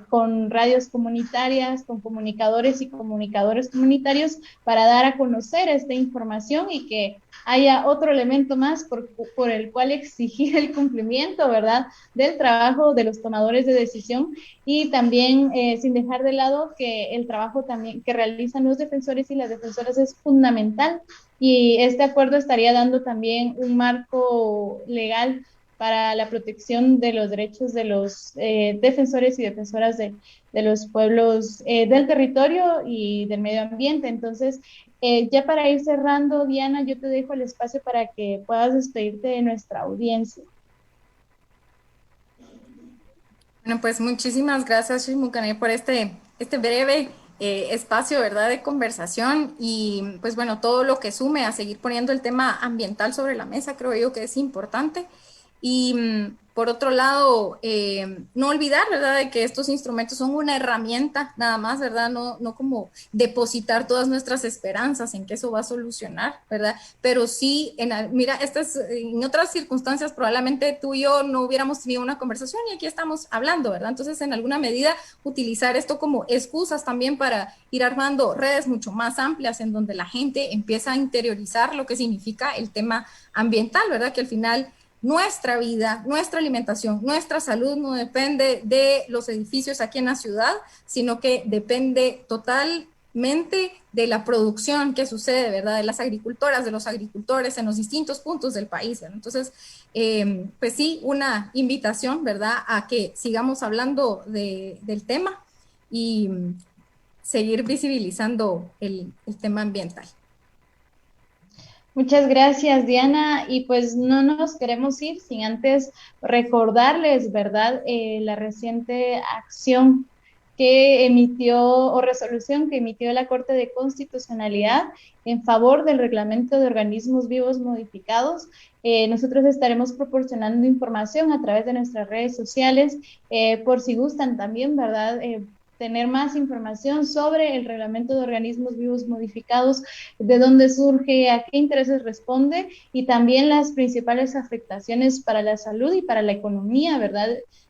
S3: con radios comunitarias, con comunicadores y comunicadores comunitarios para dar a conocer esta información y que haya otro elemento más por el cual exigir el cumplimiento, ¿verdad?, del trabajo de los tomadores de decisión. Y también sin dejar de lado que el trabajo también que realizan los defensores y las defensoras es fundamental, y este acuerdo estaría dando también un marco legal para la protección de los derechos de los defensores y defensoras de los pueblos del territorio y del medio ambiente. Entonces, ya para ir cerrando, Diana, yo te dejo el espacio para que puedas despedirte de nuestra audiencia.
S4: Bueno, pues muchísimas gracias, Shishmucané, por este breve espacio, ¿verdad?, de conversación, y pues bueno, todo lo que sume a seguir poniendo el tema ambiental sobre la mesa, creo yo que es importante. Y por otro lado, no olvidar, ¿verdad?, de que estos instrumentos son una herramienta nada más, ¿verdad?, no como depositar todas nuestras esperanzas en que eso va a solucionar, ¿verdad? Pero sí, mira, en otras circunstancias probablemente tú y yo no hubiéramos tenido una conversación y aquí estamos hablando, ¿verdad? Entonces, en alguna medida, utilizar esto como excusas también para ir armando redes mucho más amplias en donde la gente empieza a interiorizar lo que significa el tema ambiental, ¿verdad? Que al final nuestra vida, nuestra alimentación, nuestra salud no depende de los edificios aquí en la ciudad, sino que depende totalmente de la producción que sucede, ¿verdad?, de las agricultoras, de los agricultores en los distintos puntos del país, ¿verdad? Entonces, pues sí, una invitación, ¿verdad?, a que sigamos hablando del tema y seguir visibilizando el tema ambiental.
S3: Muchas gracias, Diana, y pues no nos queremos ir sin antes recordarles, ¿verdad?, la reciente acción que emitió o resolución que emitió la Corte de Constitucionalidad en favor del reglamento de organismos vivos modificados. Nosotros estaremos proporcionando información a través de nuestras redes sociales, por si gustan también, ¿verdad?, tener más información sobre el reglamento de organismos vivos modificados, de dónde surge, a qué intereses responde y también las principales afectaciones para la salud y para la economía, ¿verdad?,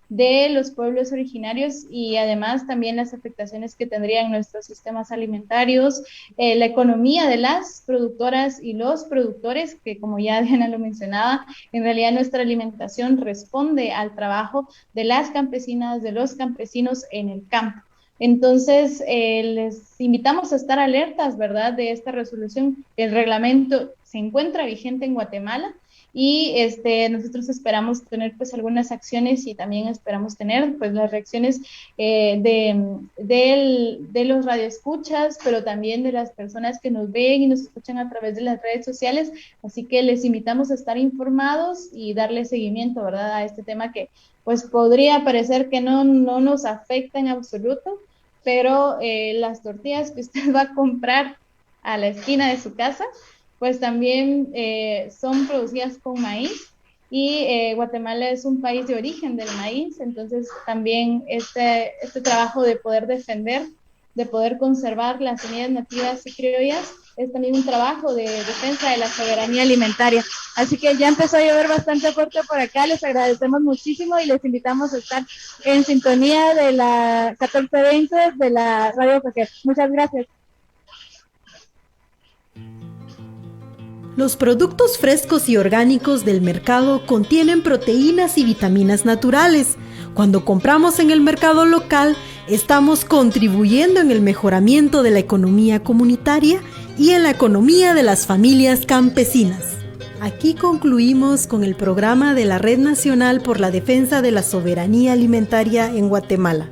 S3: de los pueblos originarios, y además también las afectaciones que tendrían nuestros sistemas alimentarios, la economía de las productoras y los productores, que como ya Diana lo mencionaba, en realidad nuestra alimentación responde al trabajo de las campesinas, de los campesinos en el campo. Entonces, les invitamos a estar alertas, ¿verdad?, de esta resolución. El reglamento se encuentra vigente en Guatemala y nosotros esperamos tener pues algunas acciones y también esperamos tener pues las reacciones de los radioescuchas, pero también de las personas que nos ven y nos escuchan a través de las redes sociales. Así que les invitamos a estar informados y darle seguimiento, ¿verdad?, a este tema que pues podría parecer que no nos afecta en absoluto, pero las tortillas que usted va a comprar a la esquina de su casa, pues también son producidas con maíz y Guatemala es un país de origen del maíz, entonces también este trabajo de poder defender, de poder conservar las semillas nativas y criollas es también un trabajo de defensa de la soberanía alimentaria. Así que ya empezó a llover bastante fuerte por acá, les agradecemos muchísimo y les invitamos a estar en sintonía de la 1420 de la Radio FEJER. Muchas gracias.
S8: Los productos frescos y orgánicos del mercado contienen proteínas y vitaminas naturales. Cuando compramos en el mercado local, estamos contribuyendo en el mejoramiento de la economía comunitaria y en la economía de las familias campesinas. Aquí concluimos con el programa de la Red Nacional por la Defensa de la Soberanía Alimentaria en Guatemala.